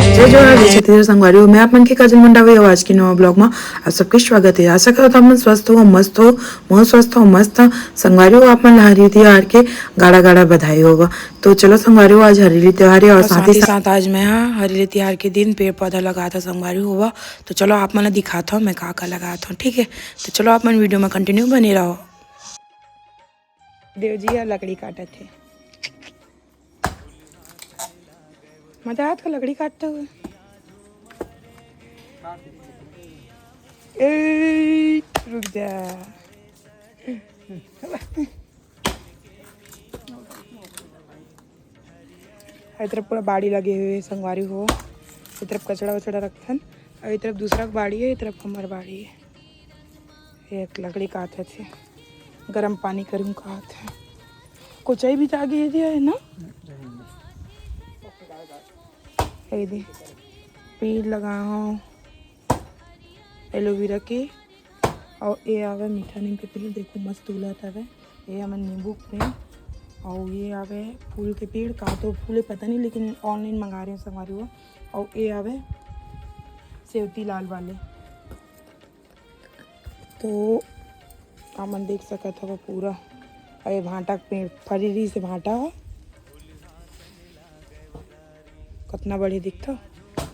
जय जोहार संगवारी मैं आप मन के काजल मंडावी आज की नवा ब्लॉग में आप सबके स्वागत है। आशा करो आप मन स्वस्थ हो, मस्त हो, मैं स्वस्थ हो, मस्त संगवारी हो। आप मन हरी त्योहार के गाड़ा गाड़ा बधाई होगा। तो चलो संगवारी हो, आज हरीली त्योहार है और साथ ही साथ आज मैं हरीली त्योहार के दिन पेड़ पौधा लगा था संगवारी हुआ। तो चलो आप मन दिखाता हूँ मैं का लगाता हूँ, ठीक है। तो चलो आप मन वीडियो में कंटिन्यू बने रहो। देव जी लकड़ी काटे थे, मजा आया था लकड़ी काटते हुए। रुक जा, इस तरफ पूरा बाड़ी लगे हुए संगवारी हो। इस तरफ कचड़ा वचड़ा रखन और इस तरफ दूसरा बाड़ी है, इस तरफ हमार बाड़ी है। एक लकड़ी काटे थे, गर्म पानी करूँ काट है। कोचाई भी जागे दिया है ना, दे पेड़ लगा हो एलोवेरा के। और ये आवे मीठा नीम के पेड़, देखो मस्त उलत आवे। ये हमारे नींबू पेड़ और ये आवे फूल के पेड़। का तो फूल पता नहीं, लेकिन ऑनलाइन मंगा रहे हैं संगवारी हुआ। और ये आवे सेवती लाल वाले। तो हमन देख सकत हो पूरा। और ये भांटा के पेड़ फरीरी से भांटा हो, कितना बड़े दिखता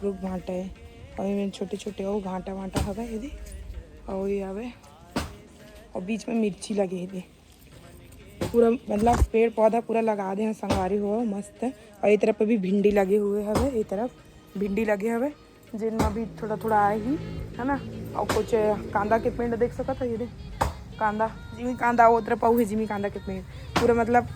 रुक भांटा है। और ये छोटे छोटे और भांटा भांटा हवा ये। और ये आवे और बीच में मिर्ची लगे है। पूरा मतलब पेड़ पौधा पूरा लगा दे संगवारी हुआ मस्त है। और ये तरफ भी भिंडी लगे हुए हवे, ये तरफ भिंडी लगे हवे जिनमें भी थोड़ा थोड़ा आए ही है ना। और कुछ कांदा के पेड़ देख सकता था, ये दे कांदा जिमी कांदा वो तरफ है जिमी कांदा के पेड़। पूरा मतलब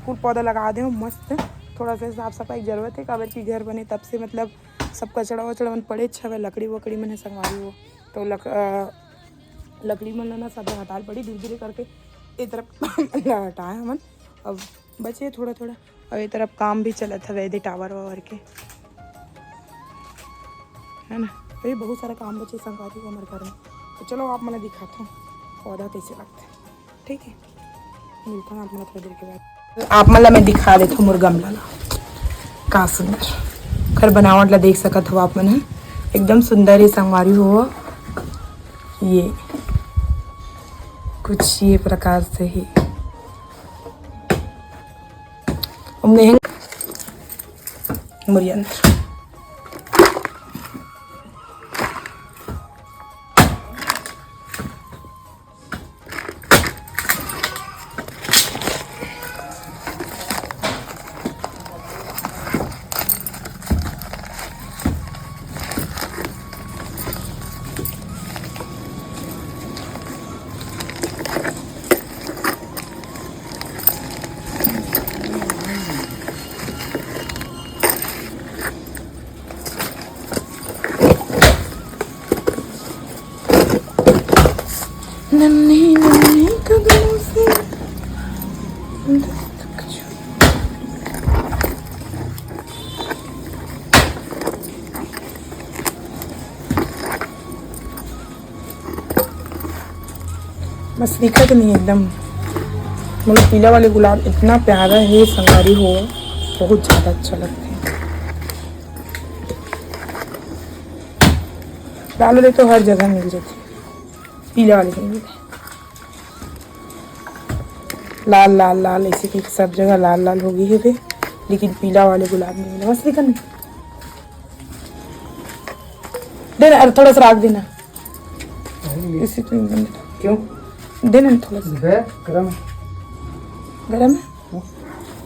फूल पौधा लगा दे मस्त। थोड़ा सा साफ सफाई की जरूरत है, काबर की घर बने तब से मतलब सब कचड़ा वचड़ा मन पड़े छवे। लकड़ी वकड़ी मैंने संगवारी हो तो लकड़ी मन ना सब हटाल पड़ी धीरे धीरे करके। एक तरफ हटाए हमन, अब बचे थोड़ा थोड़ा। और ये तरफ काम भी चला था वैदे टावर वावर के है ना। तो ये बहुत सारा काम बचे संगवारी हो हमारे घर में। तो चलो आप मैंने दिखाता हूँ पौधा कैसे लगता है, ठीक है। मिलता हूँ आप मैंने थोड़ी देर के बाद। आप मतलब मैं दिखा देता हूँ मुर्गा गमला का सुंदर घर बनावट ला देख सकत हो आप मन। एकदम सुंदर ही संगवारी हो। ये कुछ ये प्रकार से ही मुरियन नन्हे नन्हे कदमों से बस दिक्कत नहीं एकदम। मतलब पीला वाले गुलाब इतना प्यारा है संगवारी हो, बहुत ज़्यादा अच्छा लगता है। डालो दे तो हर जगह मिल जाती, पीले वाले नहीं मिलते। लाल लाल लाल ऐसे कि सब जगह लाल लाल हो गई है वे, लेकिन पीला वाले गुलाब नहीं मिले। बस दिखा नहीं देना, थोड़ा सा राख देना इसी तो क्यों देना थोड़ा सा। गरम गरम है,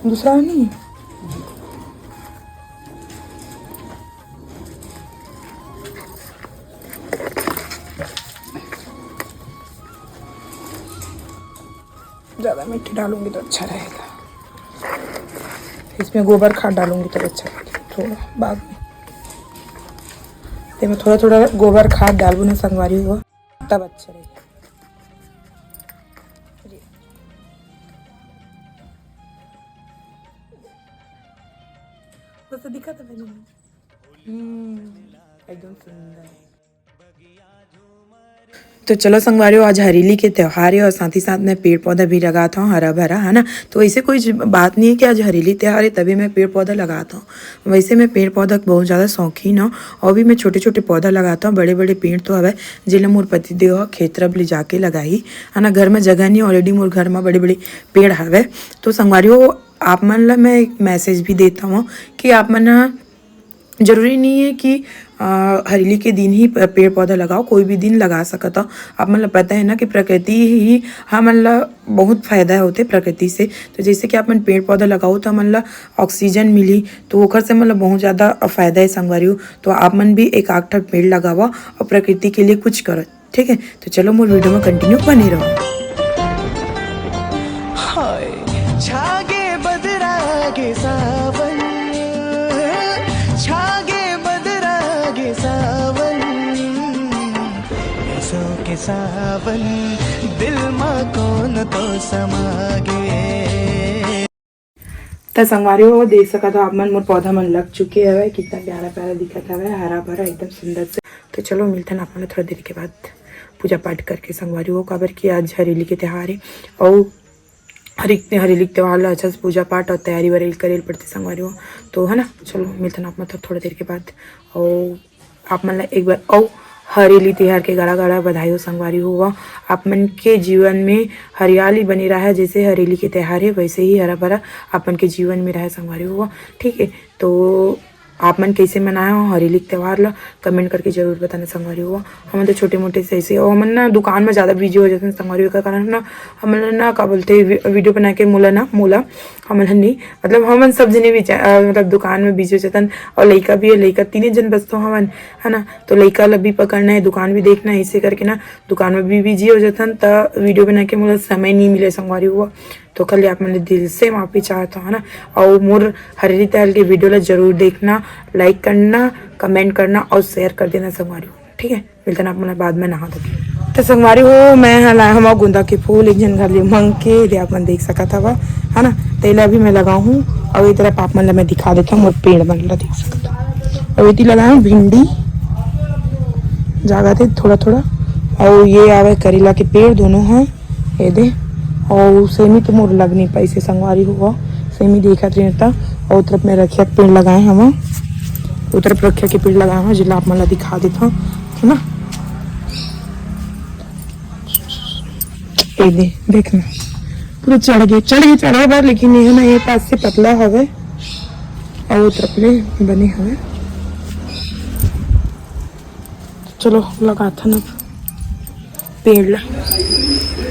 दूसरा नहीं है। ज़्यादा मीठी डालूंगी तो अच्छा रहेगा। इसमें गोबर खाद डालूंगी तो अच्छा लगेगा थोड़ा बाद में। तो मैं थोड़ा थोड़ा गोबर खाद डालूँ ना संगवारी हुआ तब अच्छा रहेगा। तो दिखा था मैंने एकदम सुंदर। तो चलो संगवारियों, आज हरेली के त्यौहार है और साथ ही साथ मैं पेड़ पौधा भी लगाता हूँ हरा भरा, है ना। तो ऐसे कोई बात नहीं है कि आज हरेली त्यौहार है तभी मैं पेड़ पौधा लगाता हूँ। वैसे मैं पेड़ पौधा बहुत ज़्यादा शौकीन हूँ और भी मैं छोटे छोटे पौधा लगाता हूँ। बड़े बड़े पेड़ तो हवे जिले मोर पति देव खेतरब ले जाके लगाई, है ना। घर में जगह नहीं, ऑलरेडी मोर घर में बड़े बड़े पेड़ हवे। तो संगवारियों, आप मन ला मैं एक मैसेज भी देता हूँ कि आप मन जरूरी नहीं है कि हरेली के दिन ही पेड़ पौधा लगाओ, कोई भी दिन लगा सकता हो। आप मतलब पता है ना कि प्रकृति ही हम मतलब बहुत फायदा होते प्रकृति से। तो जैसे कि आप मन पेड़ पौधा लगाओ तो मतलब ऑक्सीजन मिली, तो ओखर से मतलब बहुत ज़्यादा फायदा है संगवारियों। तो आप मन भी एक आठ पेड़ लगावा और प्रकृति के लिए कुछ करो, ठीक है। तो चलो मोर वीडियो में कंटिन्यू बने रहो। सावन दिल में कौन तो समागे। तो संगवारियों देख सका तो आप मन मोर पौधा मन लग चुके है, कितना प्यारा प्यारा दिखत है, हरा भरा एकदम सुंदर से। तो चलो मिलते हैं आप थोड़ा देर के बाद पूजा पाठ करके संगवारियों। काबर की आज हरेली के त्यौहार है और हरेली के त्यौहार ला अच्छा से पूजा पाठ और तैयारी वैयारी करे पड़ती संगवारियों, तो है ना। चलो मिलते हैं आप थोड़ा देर के बाद। और आप मन एक बार और हरेली त्यौहार के गाड़ा गाड़ा बधाई हो संगवारी हुआ। आप मन के जीवन में हरियाली बनी रहा है, जैसे हरेली के त्यौहार है वैसे ही हरा भरा आप मन के जीवन में रहे संगवारी हुआ, ठीक है। तो आप मन कैसे मनाए हो हरेली त्यौहार ला कमेंट करके जरूर बताना संगवारी हुआ। हम तो छोटे मोटे से ऐसे और हम ना दुकान में ज़्यादा बिजी हो जाते हैं संगवारी का कारण ना हम ना क्या बोलते वीडियो बना के मोला हम नहीं, मतलब हम सब जने भी मतलब दुकान में बिजी हो जाते हैं। और लड़का भी है, लड़का 3 जन बचते हमन, है ना। तो लड़का ला भी पकड़ना है, दुकान भी देखना है, इसे करके ना दुकान में भी बिजी हो जाते हैं। तो वीडियो बना के मोला समय नहीं मिले संगवारी हुआ। तो कल आप मैंने दिल से माफ़ी चाहता हूँ, है ना। और मोर हरेली त्यौहार के वीडियो ला जरूर देखना, लाइक करना, कमेंट करना और शेयर कर देना संगवारी, ठीक है। मिलते हैं आप मैंने बाद में नहा दोगे। तो संगवारी हो मैं हला हम गुंदा के फूल एक जन घर ले मंग के आप मन देख सका था, है ना। तेला भी मैं लगाऊँ हूँ और इस तरह आप मन ला मैं दिखा देता हूँ। और पेड़ मन ला देख सकता और इतनी लगाया भिंडी जागा थे थोड़ा थोड़ा। और ये आवे करेला के पेड़ दोनों हैं ये दे। और सेमी तो मोर लग नहीं पाई से संगवारी हुआ, सेमी देखा था। और तरफ में रखिया पेड़ लगाए हम, उतर रखिया के पेड़ लगाए हैं जिला आप मला दिखा देता हूँ, है ना। ये दे देखना पूरा चढ़ गए बार, लेकिन ये ना ये पास से पतला हवे और तरफ में बने हुए। चलो लगा था ना पेड़ ला।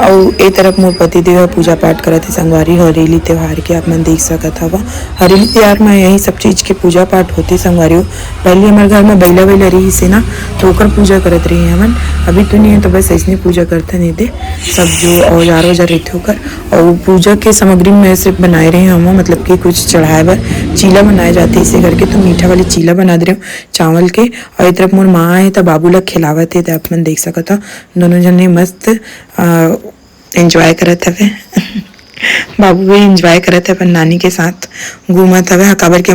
और एक तरफ मोर पति देव पूजा पाठ करते संगवारी हरेली त्यौहार के आप मन देख सकत हवा। हरेली त्यौहार में यही सब चीज के पूजा पाठ होती संगवारी। पहले हमारे घर में बैला वैला रही से ना तो ओकर पूजा करत रही हमन, अभी तो नहीं है तो बस ऐसे पूजा करते नहीं थे सब जो औजार वजार रहते होकर। और पूजा के सामग्री में सिर्फ बनाए रहे हम, मतलब कि कुछ चढ़ाए बर चीला बनाए जाते इसे करके। तो मीठा वाली चीला बना दे रहे हो चावल के। और एक तरफ मोर माँ है तो बाबू ला खिलावत है, तो आप मन देख सकत हो दोनों जने मस्त एंजॉय करत हवे। बाबू भी एंजॉय करत है अपन नानी के साथ घूमत हवे। काबर के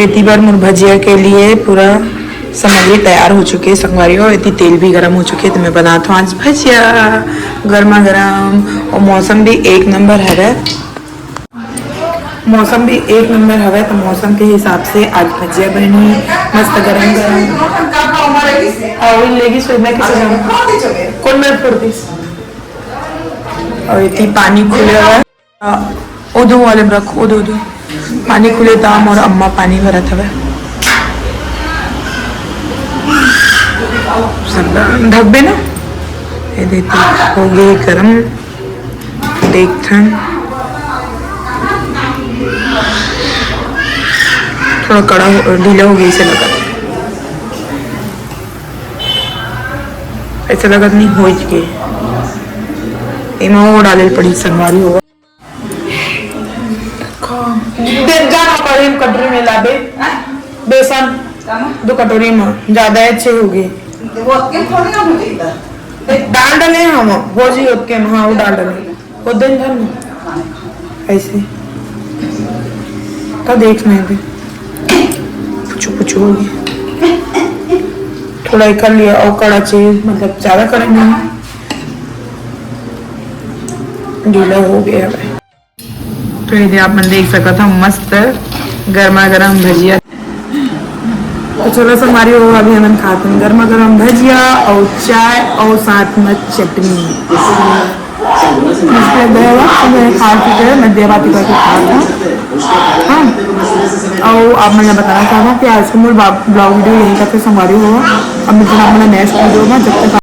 इतनी बार मोर भजिया के लिए पूरा सामग्री तैयार हो चुकी है संगवारी और इतनी तेल भी गर्म हो चुकी है। तो मैं बनाता हूँ आज भजिया गर्मा गर्म। और मौसम भी एक नंबर है, मौसम भी एक नंबर हवा। तो मौसम के हिसाब से आज भजिया बनी मस्त गरम गरम। और लेगी सोना किसे कौन मैं फोड़ दी। और इतनी पानी खुले हुआ ओदो वाले में रखो, ओदो पानी खुले दाम और अम्मा पानी भरा था सब ढब्बे ना। ये देती हो गई गरम, देखते हैं थोड़ा कड़ा ढीला हो गया इसे लगा, ऐसा लगा नहीं हो के वो डाले पड़ी संगवारी होगा। बे बेसन 2 कटोरी में ज्यादा अच्छे हो गए डाल डाले हम वो जी ओके हाँ वो डाल डाले वो दिन भर में ऐसे तो देखना है कुछ हो गया थोड़ा ही कर लिया और कड़ा चाहिए मतलब ज्यादा करेंगे गीला हो गया है तो ये आप देख सका था मस्त गर्मा गर्म भजिया तो चलो सर हमारी वो अभी हम खाते हैं गर्मा गर्म भजिया और चाय और साथ में चटनी मैं खा चुके हैं मैं देवाती करके खा था हाँ और अब मैंने बताना चाहता हूँ कि आज का मूल ब्लॉग वीडियो यही करके संवारी हुआ अब मिलते हैं अपना नेक्स्ट वीडियो में जब तक